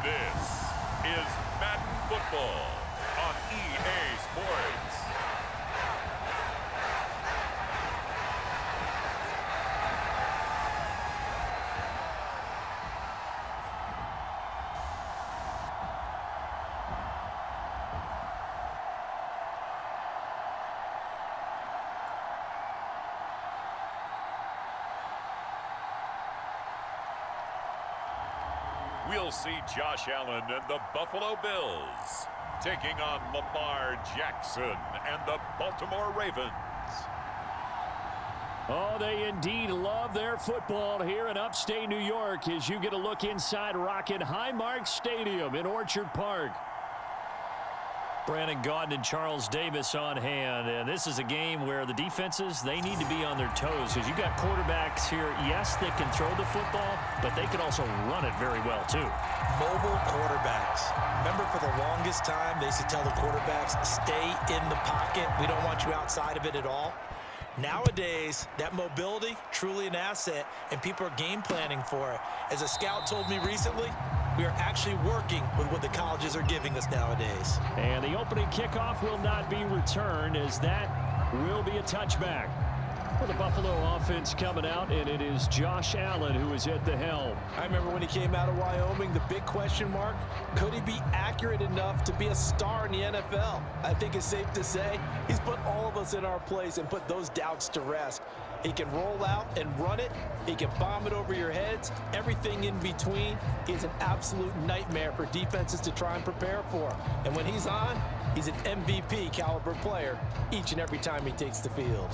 This is Madden Football on EA Sports. We'll see Josh Allen and the Buffalo Bills taking on Lamar Jackson and the Baltimore Ravens. Oh, they indeed love their football here in upstate New York as you get a look inside Rocket Highmark Stadium in Orchard Park. Brandon Gaudin and Charles Davis on hand, and this is a game where the defenses, they need to be on their toes because you got quarterbacks here, yes, they can throw the football, but they can also run it very well too. Mobile quarterbacks. Remember, for the longest time, they used to tell the quarterbacks, stay in the pocket. We don't want you outside of it at all. Nowadays, that mobility, truly an asset, and people are game planning for it. As a scout told me recently, we are actually working with what the colleges are giving us nowadays. And the opening kickoff will not be returned as that will be a touchback. For the Buffalo offense coming out, and it is Josh Allen who is at the helm. I remember when he came out of Wyoming, the big question mark, could he be accurate enough to be a star in the NFL? I think it's safe to say he's put all of us in our place and put those doubts to rest. He can roll out and run it. He can bomb it over your heads. Everything in between. He's an absolute nightmare for defenses to try and prepare for. And when he's on, he's an MVP caliber player each and every time he takes the field.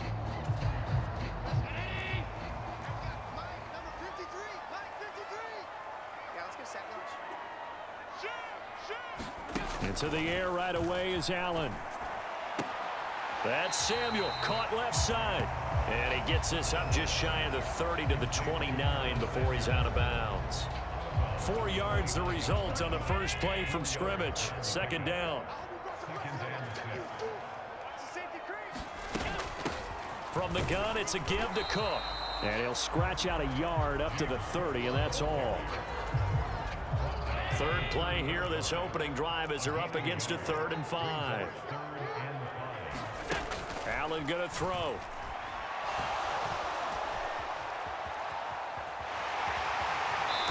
Into the air right away is Allen. That's Samuel, caught left side. And he gets this up just shy of the 30 to the 29 before he's out of bounds. 4 yards the result on the first play from scrimmage. Second down. From the gun, it's a give to Cook. And he'll scratch out a yard up to the 30, and that's all. Third play here, this opening drive as they're up against a 3rd and 5. Allen going to throw.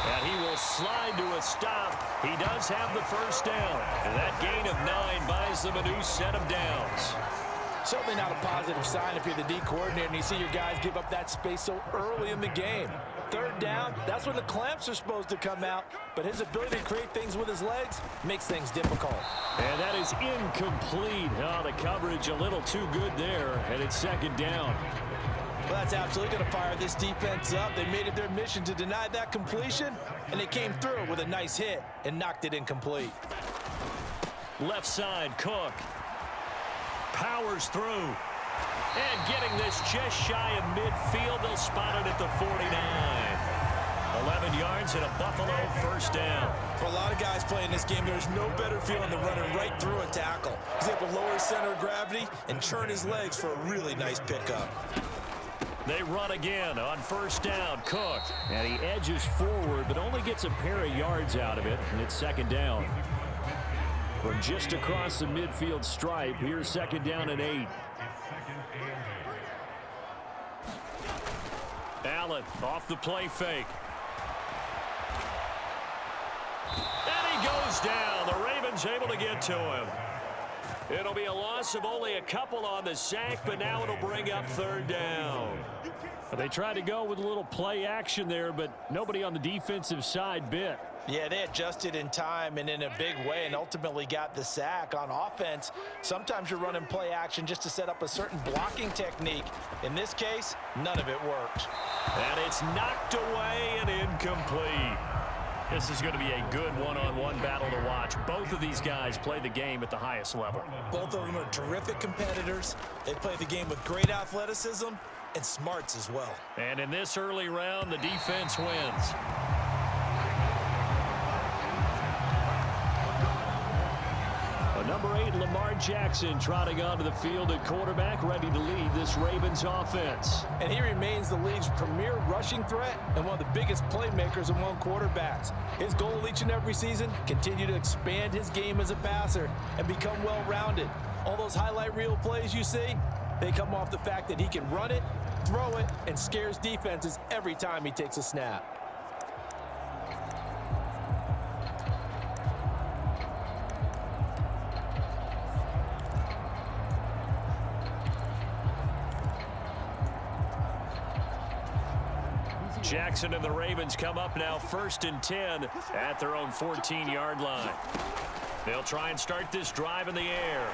And he will slide to a stop. He does have the first down. And that gain of 9 buys them a new set of downs. Certainly not a positive sign if you're the D coordinator and you see your guys give up that space so early in the game. 3rd down, that's when the clamps are supposed to come out. But his ability to create things with his legs makes things difficult. And that is incomplete. Oh, the coverage a little too good there. And it's 2nd down. Well, that's absolutely going to fire this defense up. They made it their mission to deny that completion, and they came through with a nice hit and knocked it incomplete. Left side, Cook. Powers through. And getting this just shy of midfield. They'll spot it at the 49. 11 yards and a Buffalo first down. For a lot of guys playing this game, there's no better feeling than running right through a tackle. He's able to lower his center of gravity and churn his legs for a really nice pickup. They run again on first down. Cook. And he edges forward, but only gets a pair of yards out of it, and it's 2nd down. From just across the midfield stripe, here's 2nd down and 8. Allen off the play fake. And he goes down. The Ravens able to get to him. It'll be a loss of only a couple on the sack, but now it'll bring up 3rd down. They tried to go with a little play action there, but nobody on the defensive side bit. Yeah, they adjusted in time and in a big way and ultimately got the sack. On offense, sometimes you're running play action just to set up a certain blocking technique. In this case, none of it worked. And it's knocked away and incomplete. This is going to be a good one-on-one battle to watch. Both of these guys play the game at the highest level. Both of them are terrific competitors. They play the game with great athleticism and smarts as well. And in this early round, the defense wins. A Number 8, Lamar Jackson, trotting onto the field at quarterback, ready to lead this Ravens offense. And he remains the league's premier rushing threat and one of the biggest playmakers among quarterbacks. His goal each and every season, continue to expand his game as a passer and become well-rounded. All those highlight reel plays you see, they come off the fact that he can run it, throw it, and scares defenses every time he takes a snap. Jackson and the Ravens come up now 1st and 10 at their own 14-yard line. They'll try and start this drive in the air.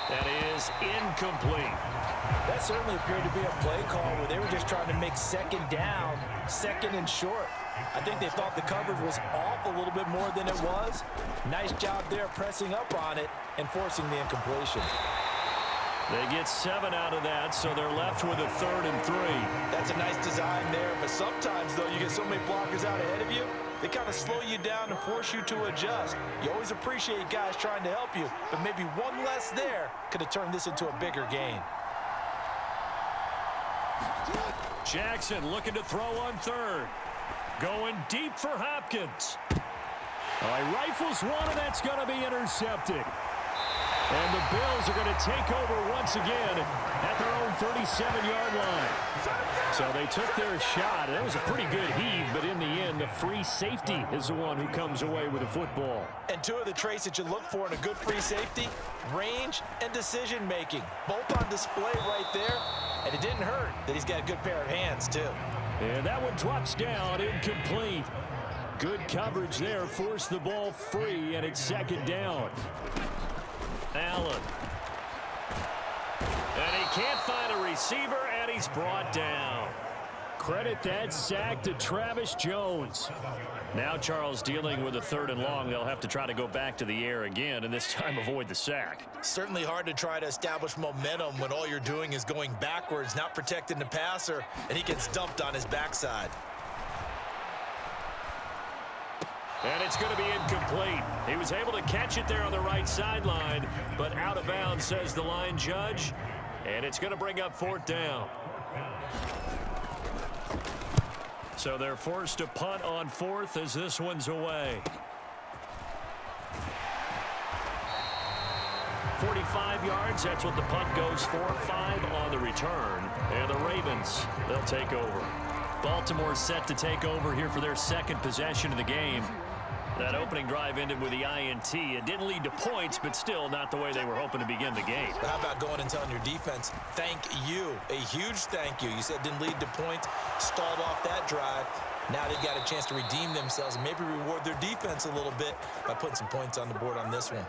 That is incomplete. That certainly appeared to be a play call where they were just trying to make second down, second and short. I think they thought the coverage was off a little bit more than it was. Nice job there pressing up on it and forcing the incompletion. They get 7 out of that, so they're left with a 3rd and 3. That's a nice design there, but sometimes, though, you get so many blockers out ahead of you, they kind of slow you down and force you to adjust. You always appreciate guys trying to help you, but maybe one less there could have turned this into a bigger gain. Jackson looking to throw on 3rd. Going deep for Hopkins. He rifles one, and that's going to be intercepted. And the Bills are going to take over once again at their own 37-yard line. So they took their shot. That was a pretty good heave, but in the end, the free safety is the one who comes away with the football. And two of the traits that you look for in a good free safety, range and decision-making. Both on display right there, and it didn't hurt that he's got a good pair of hands, too. And that one drops down, incomplete. Good coverage there, forced the ball free, and it's 2nd down. Allen. And he can't find a receiver, and he's brought down. Credit that sack to Travis Jones. Now Charles dealing with a 3rd and long. They'll have to try to go back to the air again, and this time avoid the sack. Certainly hard to try to establish momentum when all you're doing is going backwards, not protecting the passer, and he gets dumped on his backside. And it's going to be incomplete. He was able to catch it there on the right sideline, but out of bounds, says the line judge. And it's going to bring up 4th down. So they're forced to punt on 4th as this one's away. 45 yards, that's what the punt goes for. 5 on the return. And the Ravens, they'll take over. Baltimore set to take over here for their 2nd possession of the game. That opening drive ended with the INT. It didn't lead to points, but still not the way they were hoping to begin the game. But how about going and telling your defense, thank you, a huge thank you. You said it didn't lead to points, stalled off that drive. Now they've got a chance to redeem themselves and maybe reward their defense a little bit by putting some points on the board on this one.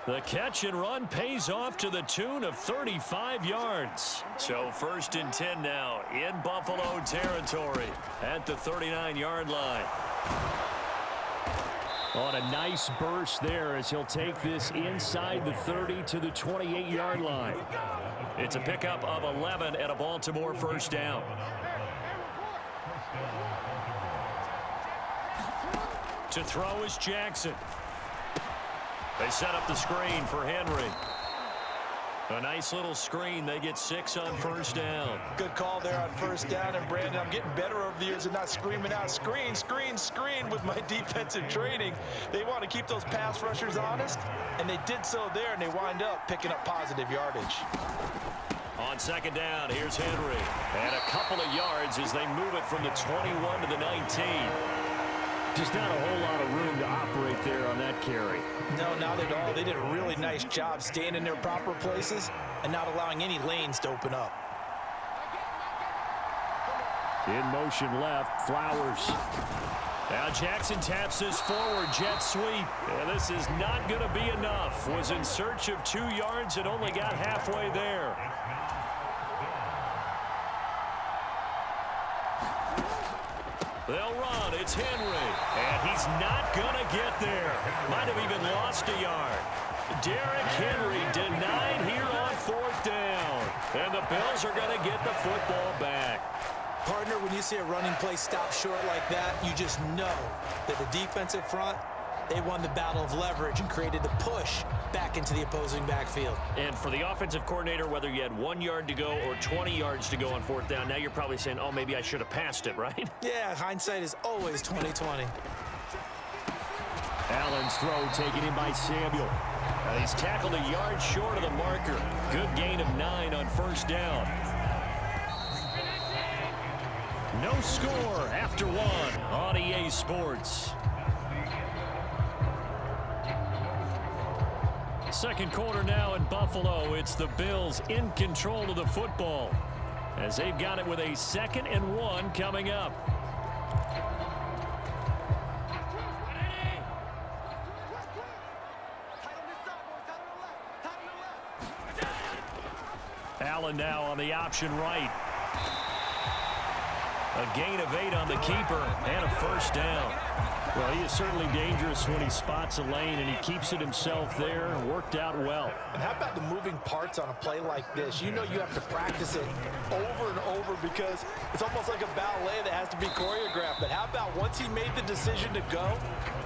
The catch and run pays off to the tune of 35 yards. So 1st and 10 now in Buffalo territory at the 39-yard line. On a nice burst there as he'll take this inside the 30 to the 28-yard line. It's a pickup of 11 and a Baltimore 1st down. To throw is Jackson. They set up the screen for Henry. A nice little screen. They get 6 on 1st down. Good call there on 1st down. And, Brandon, I'm getting better over the years and not screaming out, screen, screen, screen with my defensive training. They want to keep those pass rushers honest, and they did so there, and they wind up picking up positive yardage. On 2nd down, here's Henry. And a couple of yards as they move it from the 21 to the 19. Just not a whole lot of room to operate there on that carry. No, not at all. They did a really nice job staying in their proper places and not allowing any lanes to open up. In motion left, Flowers. Now Jackson taps this forward jet sweep. And this is not going to be enough. Was in search of 2 yards and only got halfway there. They'll run. It's Henry. And he's not going to get there. Might have even lost a yard. Derrick Henry denied here on 4th down. And the Bills are going to get the football back. Partner, when you see a running play stop short like that, you just know that the defensive front They won the battle of leverage and created the push back into the opposing backfield. And for the offensive coordinator, whether you had 1 yard to go or 20 yards to go on fourth down, now you're probably saying, oh, maybe I should have passed it, right? Yeah, hindsight is always 20/20. Allen's throw taken in by Samuel. He's tackled a yard short of the marker. Good gain of 9 on first down. No score after 1 on EA Sports. Second quarter now in Buffalo. It's the Bills in control of the football as they've got it with a 2nd and 1 coming up. Allen now on the option right. A gain of 8 on the keeper and a first down. Well, he is certainly dangerous when he spots a lane, and he keeps it himself there. Worked out well. And how about the moving parts on a play like this? You know you have to practice it over and over because it's almost like a ballet that has to be choreographed. But how about once he made the decision to go,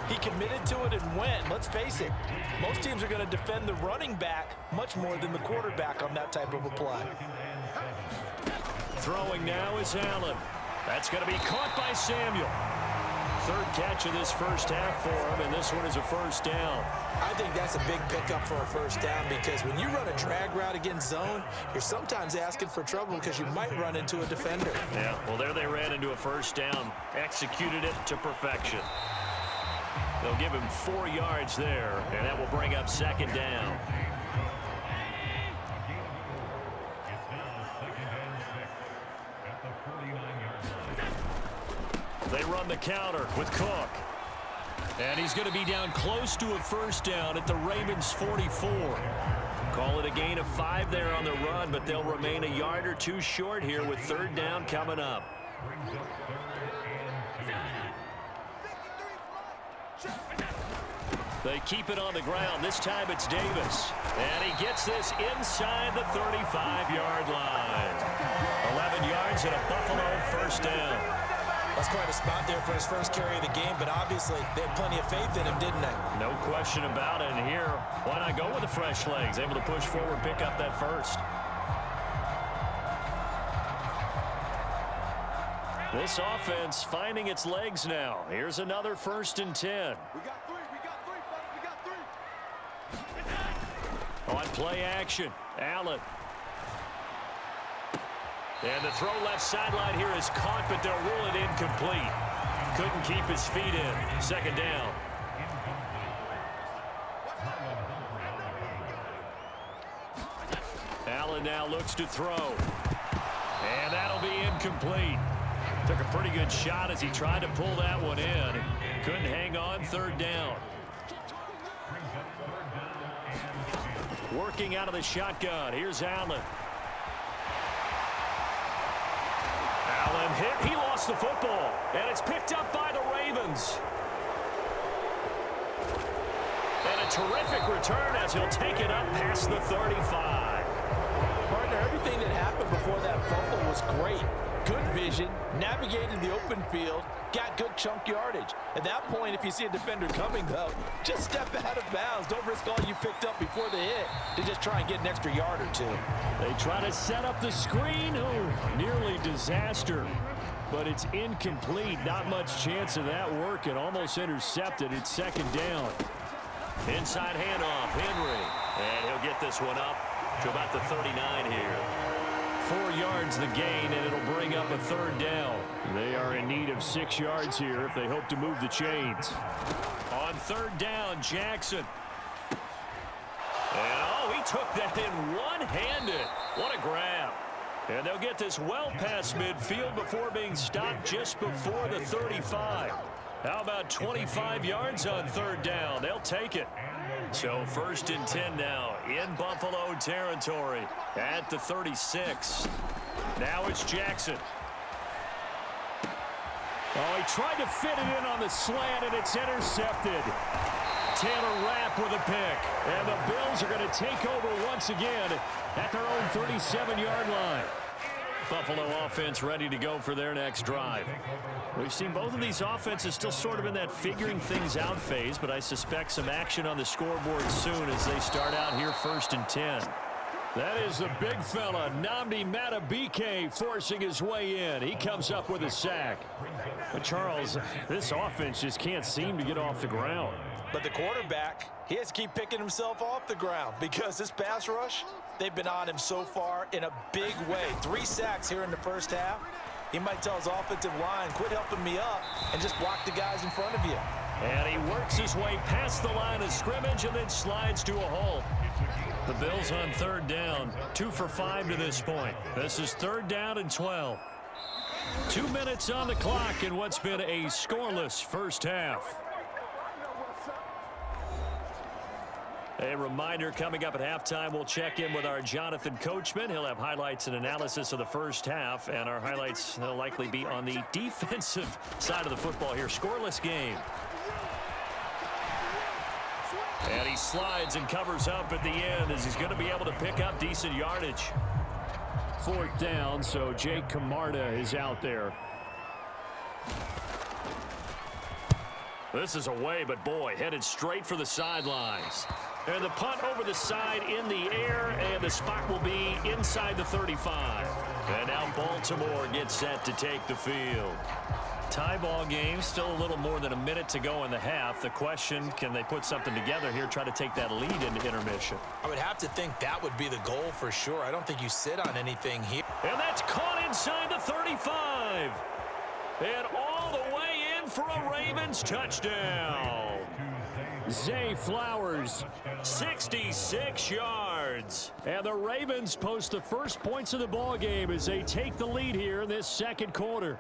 he committed to it and went. Let's face it, most teams are going to defend the running back much more than the quarterback on that type of a play. Throwing now is Allen. That's going to be caught by Samuel. Third catch of this first half for him, and this one is a first down. I think that's a big pickup for a first down because when you run a drag route against zone, you're sometimes asking for trouble because you might run into a defender. Yeah, well, there they ran into a first down. Executed it to perfection. They'll give him 4 yards there, and that will bring up 2nd down. They run the counter with Cook. And he's going to be down close to a first down at the Ravens 44. Call it a gain of 5 there on the run, but they'll remain a yard or 2 short here with 3rd down coming up. They keep it on the ground. This time it's Davis. And he gets this inside the 35-yard line. 11 yards and a Buffalo first down. That's quite a spot there for his first carry of the game, but obviously they had plenty of faith in him, didn't they? No question about it. And here, why not go with the fresh legs? Able to push forward, pick up that first. This offense finding its legs now. Here's another 1st and 10. We got 3, buddy, we got 3. On play action, Allen. And the throw left sideline here is caught, but they'll rule it incomplete. Couldn't keep his feet in. 2nd down. Allen now looks to throw. And that'll be incomplete. Took a pretty good shot as he tried to pull that one in. Couldn't hang on. 3rd down. Working out of the shotgun. Here's Allen. Allen hit. He lost the football. And it's picked up by the Ravens. And a terrific return as he'll take it up past the 35. Partner, everything that happened before that fumble was great. Good vision, navigated the open field, got good chunk yardage. At that point, if you see a defender coming, though, just step out of bounds. Don't risk all you picked up before the hit to just try and get an extra yard or 2. They try to set up the screen. Oh, nearly disaster. But it's incomplete. Not much chance of that working. Almost intercepted. It's 2nd down. Inside handoff, Henry. And he'll get this one up to about the 39 here. 4 yards the gain, and it'll bring up a 3rd down. They are in need of 6 yards here if they hope to move the chains. On 3rd down, Jackson. And oh, he took that in one-handed. What a grab. And they'll get this well past midfield before being stopped just before the 35. How about 25 yards on 3rd down? They'll take it. So 1st and 10 now in Buffalo territory at the 36. Now it's Jackson. Oh, he tried to fit it in on the slant, and it's intercepted. Taylor Rapp with a pick. And the Bills are going to take over once again at their own 37-yard line. Buffalo offense ready to go for their next drive. We've seen both of these offenses still sort of in that figuring things out phase, but I suspect some action on the scoreboard soon as they start out here 1st and 10. That is the big fella, Nnamdi Madubuike, forcing his way in. He comes up with a sack. But, Charles, this offense just can't seem to get off the ground. But the quarterback, he has to keep picking himself off the ground because this pass rush, they've been on him so far in a big way. 3 sacks here in the first half. He might tell his offensive line, quit helping me up and just block the guys in front of you. And he works his way past the line of scrimmage and then slides to a halt. The Bills on 3rd down, 2 for 5 to this point. This is 3rd down and 12. 2 minutes on the clock in what's been a scoreless first half. A reminder, coming up at halftime, we'll check in with our Jonathan Coachman. He'll have highlights and analysis of the first half, and our highlights will likely be on the defensive side of the football here. Scoreless game. And he slides and covers up at the end as he's going to be able to pick up decent yardage. 4th down, so Jake Camarda is out there. This is away, but boy, headed straight for the sidelines. And the punt over the side in the air, and the spot will be inside the 35. And now Baltimore gets set to take the field. Tie ball game, still a little more than a minute to go in the half. The question, can they put something together here, try to take that lead into intermission? I would have to think that would be the goal for sure. I don't think you sit on anything here. And that's caught inside the 35. And all the way in for a Ravens touchdown. Zay Flowers, 66 yards. and the Ravens post the first points of the ball game as they take the lead here in this second quarter.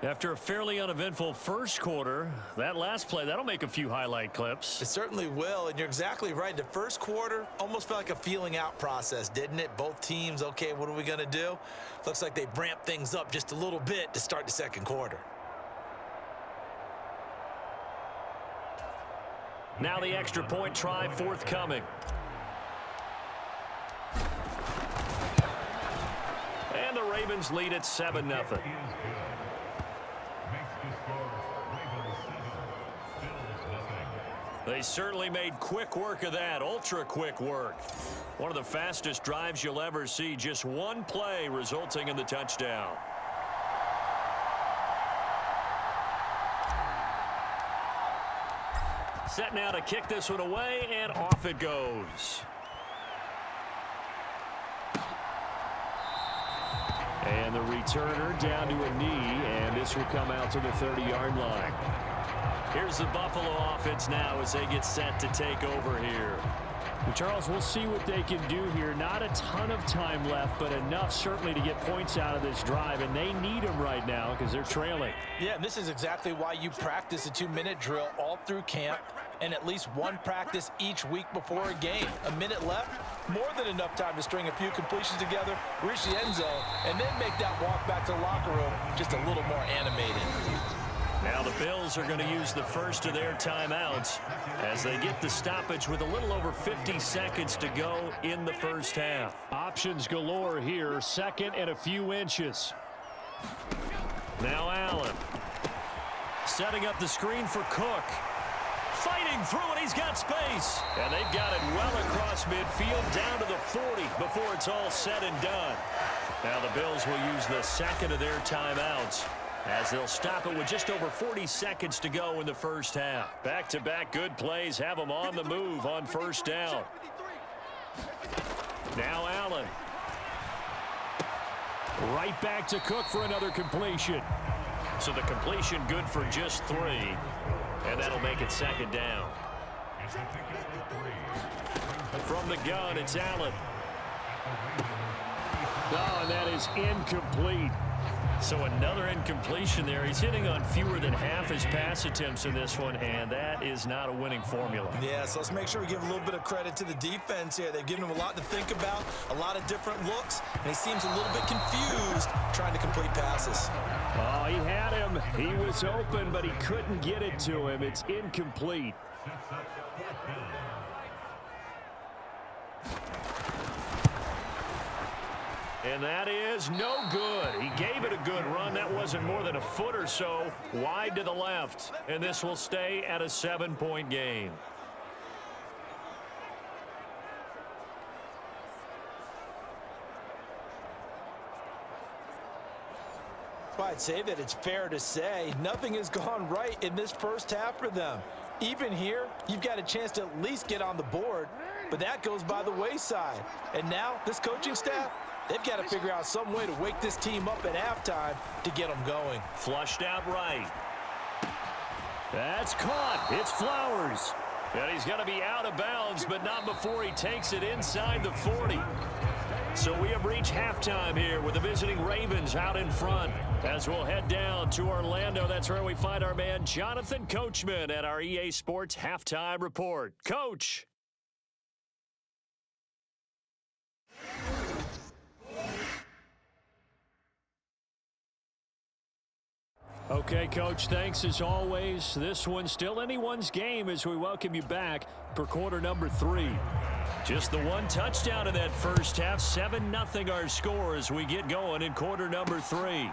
After a fairly uneventful first quarter, that last play, that'll make a few highlight clips. It certainly will, and you're exactly right. The first quarter almost felt like a feeling out process, didn't it? Both teams, okay, what are we going to do? Looks like they ramped things up just a little bit to start the second quarter. Now the extra point try forthcoming. And the Ravens lead at 7-0. They certainly made quick work of that, ultra quick work. One of the fastest drives you'll ever see, just one play resulting in the touchdown. Set now to kick this one away, and off it goes. And the returner down to a knee, and this will come out to the 30-yard line. Here's the Buffalo offense now as they get set to take over here. And Charles, we'll see what they can do here. Not a ton of time left, but enough certainly to get points out of this drive, and they need them right now because they're trailing. Yeah, and this is exactly why you practice a 2-minute drill all through camp and at least one practice each week before a game. A minute left, more than enough time to string a few completions together, reach the end zone, and then make that walk back to the locker room just a little more animated. Now the Bills are going to use the first of their timeouts as they get the stoppage with a little over 50 seconds to go in the first half. Options galore here, second and a few inches. Now Allen setting up the screen for Cook. Fighting through it, he's got space. And they've got it well across midfield down to the 40 before it's all said and done. Now the Bills will use the second of their timeouts as they'll stop it with just over 40 seconds to go in the first half. Back-to-back good plays have them on the move on first down. Now Allen. Right back to Cook for another completion. So the completion good for just 3. And that'll make it second down. From the gun, it's Allen. Oh, and that is incomplete. So another incompletion there. He's hitting on fewer than half his pass attempts in this one, and that is not a winning formula. Yeah, so let's make sure we give a little bit of credit to the defense here. They've given him a lot to think about, a lot of different looks, and he seems a little bit confused trying to complete passes. Oh, he had him. He was open, but he couldn't get it to him. It's incomplete. And that is no good. He gave it a good run. That wasn't more than a foot or so wide to the left. And this will stay at a 7-point game. Well, I'd say that it's fair to say nothing has gone right in this first half for them. Even here, you've got a chance to at least get on the board, but that goes by the wayside. And now, this coaching staff, they've got to figure out some way to wake this team up at halftime to get them going. Flushed out right. That's caught. It's Flowers. And he's going to be out of bounds, but not before he takes it inside the 40. So we have reached halftime here with the visiting Ravens out in front. As we'll head down to Orlando, that's where we find our man Jonathan Coachman at our EA Sports Halftime Report. Coach. Okay, Coach, thanks as always. This one's still anyone's game as we welcome you back for quarter number 3. Just the one touchdown in that first half. 7-0 our score as we get going in quarter number 3.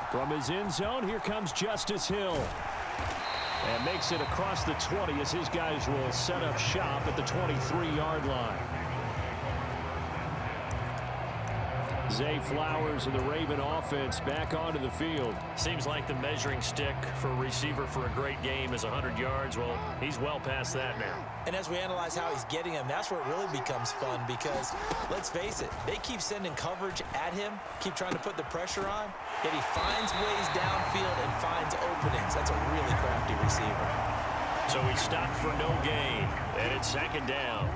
From his end zone, here comes Justice Hill. And makes it across the 20 as his guys will set up shop at the 23-yard line. Zay Flowers and the Raven offense back onto the field. Seems like the measuring stick for a receiver for a great game is 100 yards. Well, he's well past that now. And as we analyze how he's getting him, that's where it really becomes fun because, let's face it, they keep sending coverage at him, keep trying to put the pressure on, yet he finds ways downfield and finds openings. That's a really crafty receiver. So he stopped for no gain, and it's second down.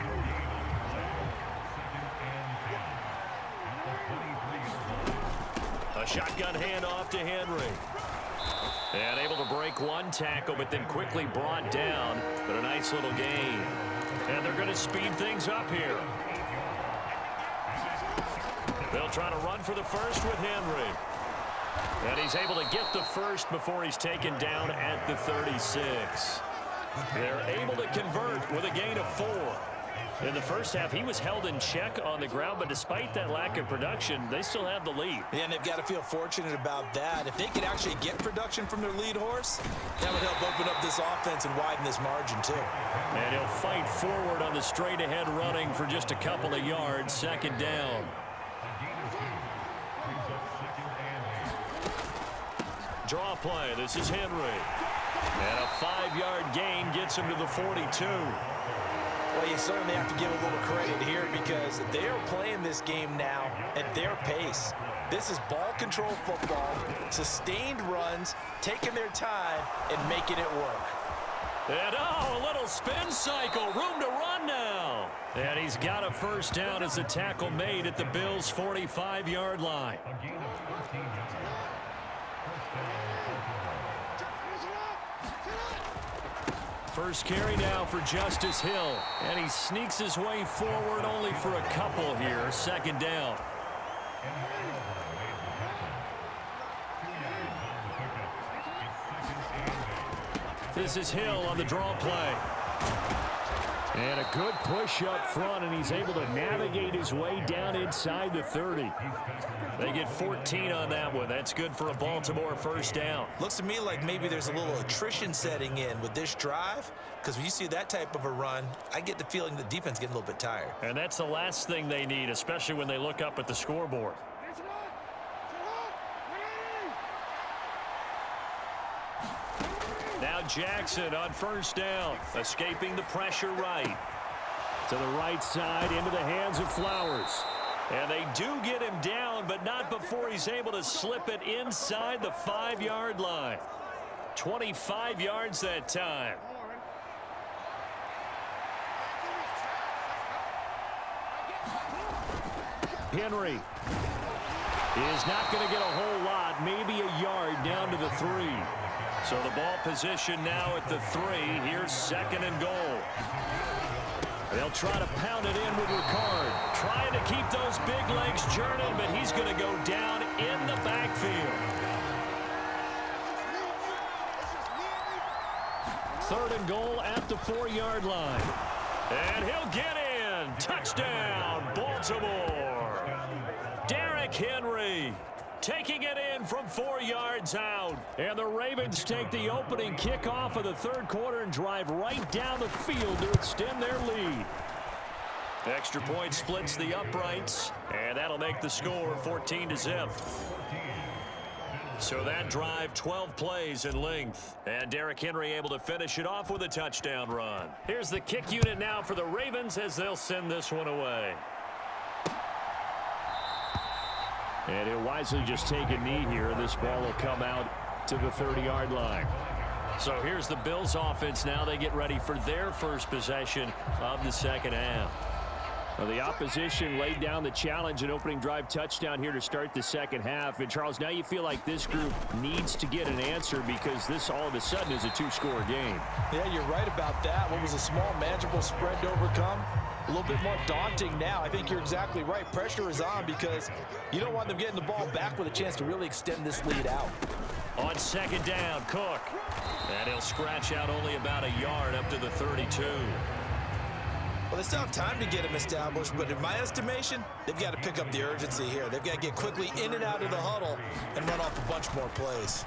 A shotgun handoff to Henry. And able to break one tackle, but then quickly brought down. But a nice little gain. And they're going to speed things up here. They'll try to run for the first with Henry. And he's able to get the first before he's taken down at the 36. They're able to convert with a gain of 4. In the first half, he was held in check on the ground, but despite that lack of production, they still have the lead. Yeah, and they've got to feel fortunate about that. If they could actually get production from their lead horse, that would help open up this offense and widen this margin, too. And he'll fight forward on the straight-ahead running for just a couple of yards, second down. Draw play. This is Henry. And a 5-yard gain gets him to the 42. Well, you certainly have to give a little credit here because they are playing this game now at their pace. This is ball control football, sustained runs, taking their time, and making it work. And a little spin cycle, room to run now. And he's got a first down as the tackle made at the Bills' 45-yard line. First carry now for Justice Hill. And he sneaks his way forward only for a couple here. Second down. This is Hill on the draw play. And a good push up front, and he's able to navigate his way down inside the 30. They get 14 on that one. That's good for a Baltimore first down. Looks to me like maybe there's a little attrition setting in with this drive, because when you see that type of a run, I get the feeling the defense getting a little bit tired. And that's the last thing they need, especially when they look up at the scoreboard. Now Jackson on first down, escaping the pressure right. To the right side, into the hands of Flowers. And they do get him down, but not before he's able to slip it inside the 5-yard line. 25 yards that time. Henry is not going to get a whole lot, maybe a yard down to the 3. So the ball position now at the 3. Here's second and goal. They'll try to pound it in with Ricard. Trying to keep those big legs churning, but he's going to go down in the backfield. Third and goal at the 4-yard line. And he'll get in. Touchdown, Baltimore. Derrick Henry taking it in from 4 yards out. And the Ravens take the opening kickoff of the third quarter and drive right down the field to extend their lead. Extra point splits the uprights, and that'll make the score 14-0. So that drive, 12 plays in length. And Derrick Henry able to finish it off with a touchdown run. Here's the kick unit now for the Ravens as they'll send this one away. And he'll wisely just take a knee here. This ball will come out to the 30-yard line. So here's the Bills offense now. They get ready for their first possession of the second half. Well, the opposition laid down the challenge, an opening drive touchdown here to start the second half. And, Charles, now you feel like this group needs to get an answer because this all of a sudden is a two-score game. Yeah, you're right about that. What was a small, manageable spread to overcome? A little bit more daunting now. I think you're exactly right. Pressure is on because you don't want them getting the ball back with a chance to really extend this lead out. On second down, Cook. And he'll scratch out only about a yard up to the 32. Well, they still have time to get him established, but in my estimation, they've got to pick up the urgency here. They've got to get quickly in and out of the huddle and run off a bunch more plays.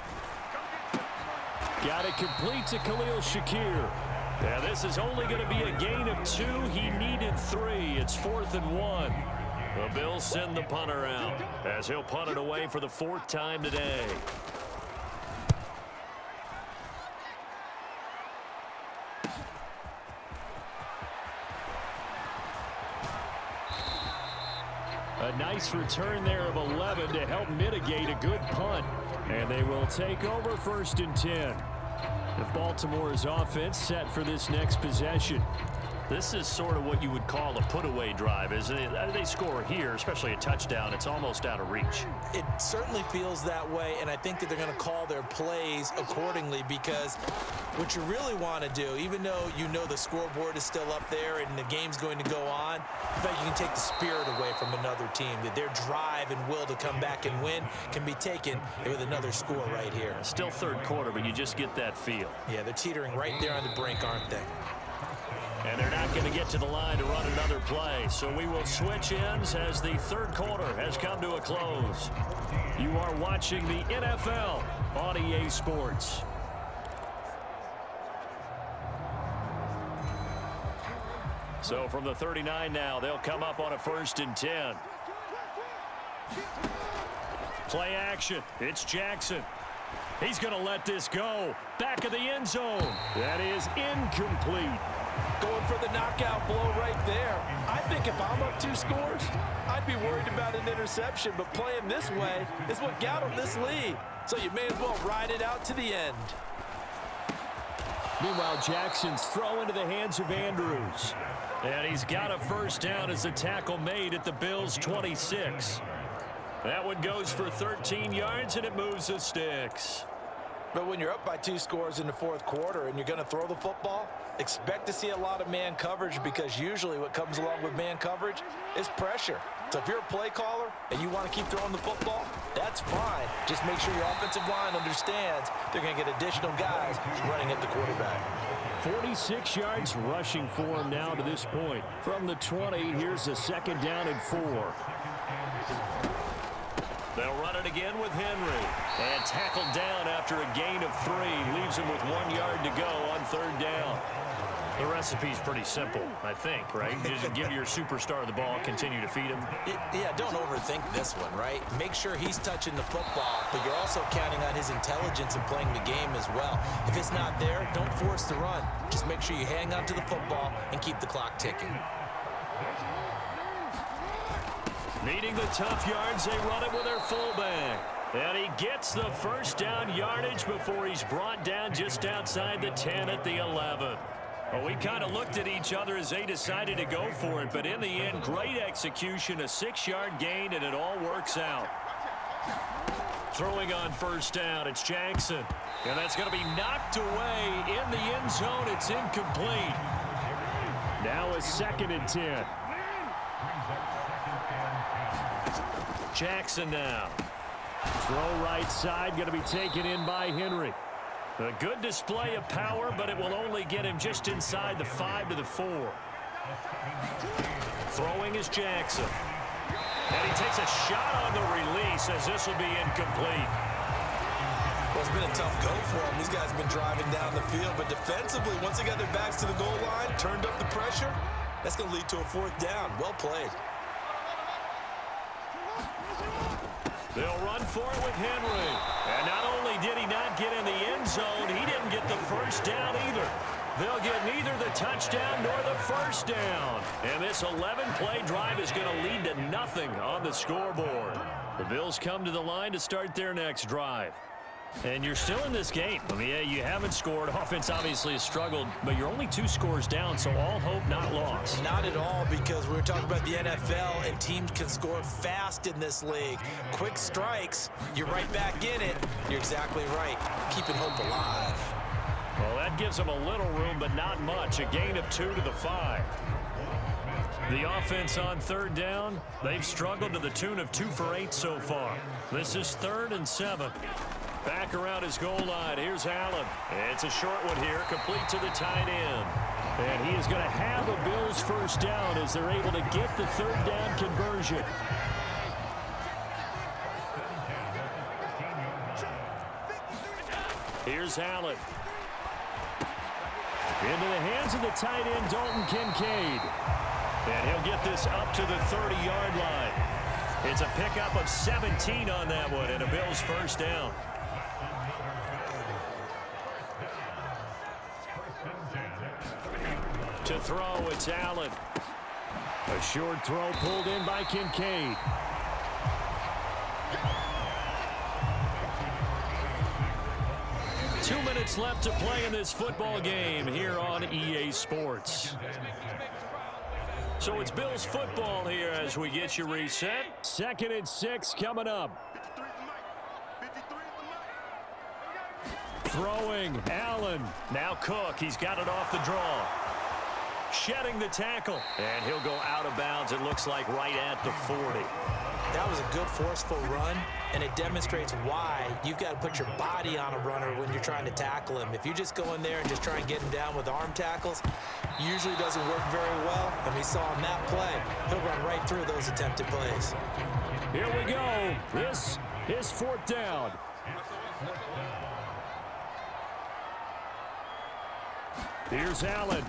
Got it complete to Khalil Shakir. Yeah, this is only going to be a gain of 2. He needed 3. It's 4th and 1. The Bills send the punter out as he'll punt it away for the 4th time today. A nice return there of 11 to help mitigate a good punt. And they will take over 1st and 10. Baltimore's offense set for this next possession. This is sort of what you would call a put-away drive, isn't it? They score here, especially a touchdown. It's almost out of reach. It certainly feels that way, and I think that they're going to call their plays accordingly because what you really want to do, even though you know the scoreboard is still up there and the game's going to go on, I think you can take the spirit away from another team, that their drive and will to come back and win can be taken with another score right here. Still third quarter, but you just get that feel. Yeah, they're teetering right there on the brink, aren't they? And they're not going to get to the line to run another play. So we will switch ends as the third quarter has come to a close. You are watching the NFL on EA Sports. So from the 39 now, they'll come up on a 1st and 10. Play action. It's Jackson. He's going to let this go. Back of the end zone. That is incomplete. Going for the knockout blow right there. I think if I'm up 2 scores, I'd be worried about an interception, but playing this way is what got him this lead. So you may as well ride it out to the end. Meanwhile, Jackson's throw into the hands of Andrews. And he's got a 1st down as a tackle made at the Bills' 26. That one goes for 13 yards, and it moves the sticks. But when you're up by 2 scores in the 4th quarter and you're going to throw the football, expect to see a lot of man coverage because usually what comes along with man coverage is pressure. So if you're a play caller and you want to keep throwing the football, that's fine. Just make sure your offensive line understands they're going to get additional guys running at the quarterback. 46 yards rushing for him now to this point. From the 20, here's a 2nd down and 4. They'll run it again with Henry. And tackled down after a gain of 3. Leaves him with 1 yard to go on 3rd down. The recipe's pretty simple, I think, right? Just give your superstar the ball, continue to feed him. Yeah, don't overthink this one, right? Make sure he's touching the football, but you're also counting on his intelligence and playing the game as well. If it's not there, don't force the run. Just make sure you hang on to the football and keep the clock ticking. Needing the tough yards, they run it with their fullback. And he gets the 1st down yardage before he's brought down just outside the 10 at the 11. Well, we kind of looked at each other as they decided to go for it, but in the end, great execution, a 6-yard gain, and it all works out. Throwing on 1st down, it's Jackson. And that's going to be knocked away in the end zone. It's incomplete. Now a 2nd and 10. Jackson now. Throw right side, going to be taken in by Henry. A good display of power, but it will only get him just inside the 5 to the 4. Throwing is Jackson. And he takes a shot on the release as this will be incomplete. Well, it's been a tough go for them. These guys have been driving down the field, but defensively, once they got their backs to the goal line, turned up the pressure, that's going to lead to a 4th down. Well played. They'll run for it with Henry. And not only did he not get in the end zone, he didn't get the first down either. They'll get neither the touchdown nor the first down. And this 11-play drive is going to lead to nothing on the scoreboard. The Bills come to the line to start their next drive. And you're still in this game. I mean, yeah, you haven't scored. Offense obviously has struggled, but you're only 2 scores down, so all hope not lost. Not at all, because we were talking about the NFL, and teams can score fast in this league. Quick strikes, you're right back in it. You're exactly right. Keeping hope alive. Well, that gives them a little room, but not much. A gain of 2 to the 5. The offense on 3rd down, they've struggled to the tune of 2 for 8 so far. This is 3rd and 7. Back around his goal line. Here's Allen. It's a short one here, complete to the tight end. And he is going to have a Bills first down as they're able to get the 3rd down conversion. Here's Allen. Into the hands of the tight end, Dalton Kincaid. And he'll get this up to the 30-yard line. It's a pickup of 17 on that one and a Bills first down. To throw, it's Allen. A short throw pulled in by Kincaid. Two minutes left to play in this football game here on EA Sports. So it's Bills football here as we get you reset. 2nd and 6 coming up. Throwing, Allen. Now Cook, he's got it off the draw. Shedding the tackle. And he'll go out of bounds, it looks like right at the 40. That was a good forceful run, and it demonstrates why you've got to put your body on a runner when you're trying to tackle him. If you just go in there and just try and get him down with arm tackles, usually doesn't work very well. And we saw on that play, he'll run right through those attempted plays. Here we go. This is 4th down. Here's Allen.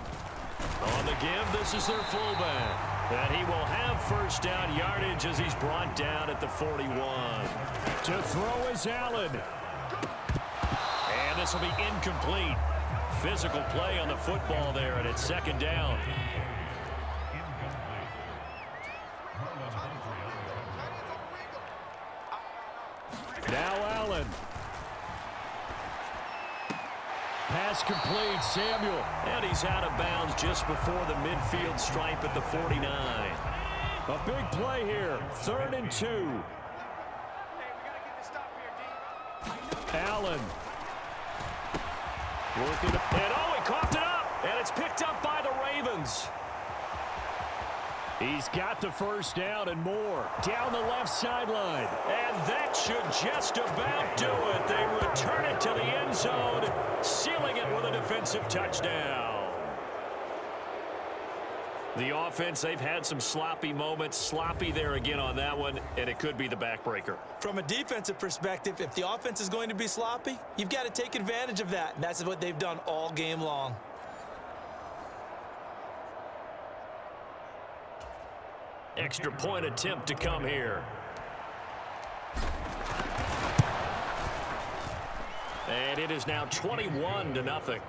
On the give, this is their fullback. And he will have first down yardage as he's brought down at the 41. To throw is Allen. And this will be incomplete. Physical play on the football there, and it's 2nd down. Now Allen. Pass complete, Samuel. And he's out of bounds just before the midfield stripe at the 49. A big play here. 3rd and 2. Allen. Working. And oh, he coughed it up. And it's picked up by the Ravens. He's got the first down and more. Down the left sideline. And that should just about do it. They return it to the end zone, sealing it with a defensive touchdown. The offense, they've had some sloppy moments. Sloppy there again on that one, and it could be the backbreaker. From a defensive perspective, if the offense is going to be sloppy, you've got to take advantage of that. And that's what they've done all game long. Extra point attempt to come here. And it is now 21-0.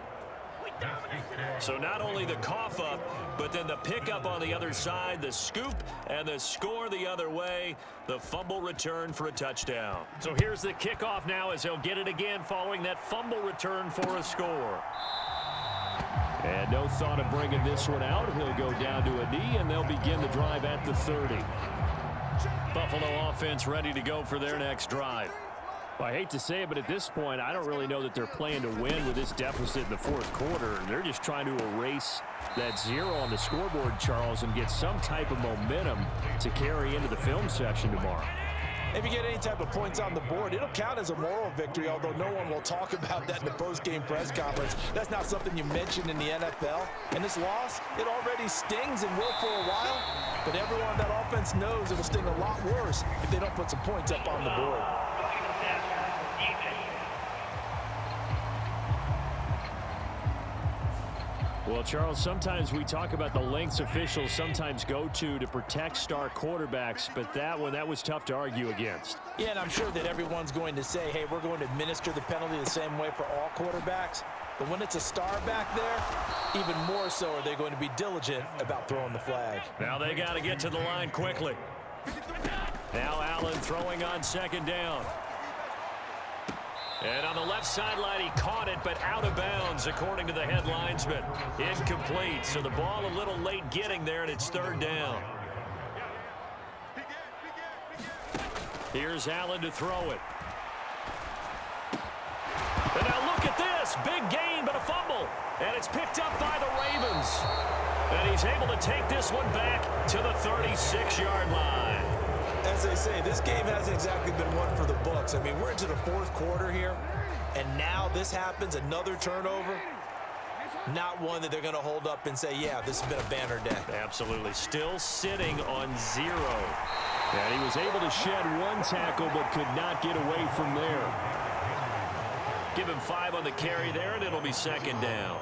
So not only the cough up, but then the pickup on the other side, the scoop, and the score the other way. The fumble return for a touchdown. So here's the kickoff now as they'll get it again following that fumble return for a score. And no thought of bringing this one out. He'll go down to a knee, and they'll begin the drive at the 30. Buffalo offense ready to go for their next drive. Well, I hate to say it, but at this point, I don't really know that they're playing to win with this deficit in the 4th quarter. They're just trying to erase that 0 on the scoreboard, Charles, and get some type of momentum to carry into the film session tomorrow. If you get any type of points on the board, it'll count as a moral victory, although no one will talk about that in the post-game press conference. That's not something you mention in the NFL. And this loss, it already stings and will for a while. But everyone on that offense knows it'll sting a lot worse if they don't put some points up on the board. Well, Charles, sometimes we talk about the lengths officials sometimes go to protect star quarterbacks, but that was tough to argue against. Yeah, and I'm sure that everyone's going to say, hey, we're going to administer the penalty the same way for all quarterbacks. But when it's a star back there, even more so are they going to be diligent about throwing the flag. Now they got to get to the line quickly. Now Allen throwing on second down. And on the left sideline, he caught it, but out of bounds, according to the head linesman. Incomplete, so the ball a little late getting there, and it's third down. Here's Allen to throw it. And now look at this. Big gain, but a fumble. And it's picked up by the Ravens. And he's able to take this one back to the 36-yard line. As they say, this game hasn't exactly been one for the books. I mean, we're into the fourth quarter here, and now this happens, another turnover. Not one that they're going to hold up and say, yeah, this has been a banner day. Absolutely. Still sitting on 0. And he was able to shed one tackle but could not get away from there. Give him 5 on the carry there, and it'll be second down.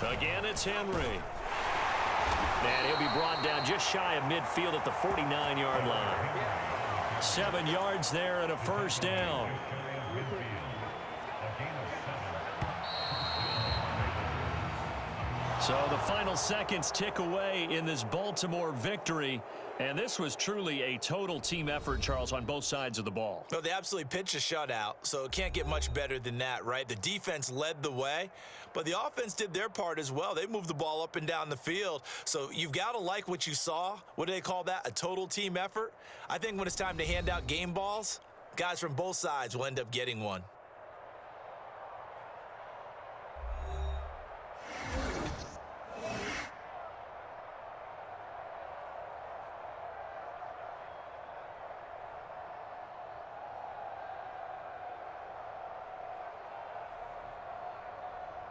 Again, it's Henry. And he'll be brought down just shy of midfield at the 49-yard line. 7 yards there and a first down. So the final seconds tick away in this Baltimore victory. And this was truly a total team effort, Charles, on both sides of the ball. Well, they absolutely pitched a shutout, so it can't get much better than that, right? The defense led the way, but the offense did their part as well. They moved the ball up and down the field, so you've got to like what you saw. What do they call that? A total team effort? I think when it's time to hand out game balls, guys from both sides will end up getting one.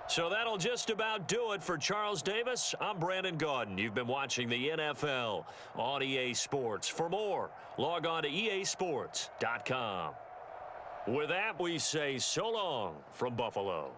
So that'll just about do it for Charles Davis. I'm Brandon Gaudin. You've been watching the NFL on EA Sports. For more, log on to easports.com. With that, we say so long from Buffalo.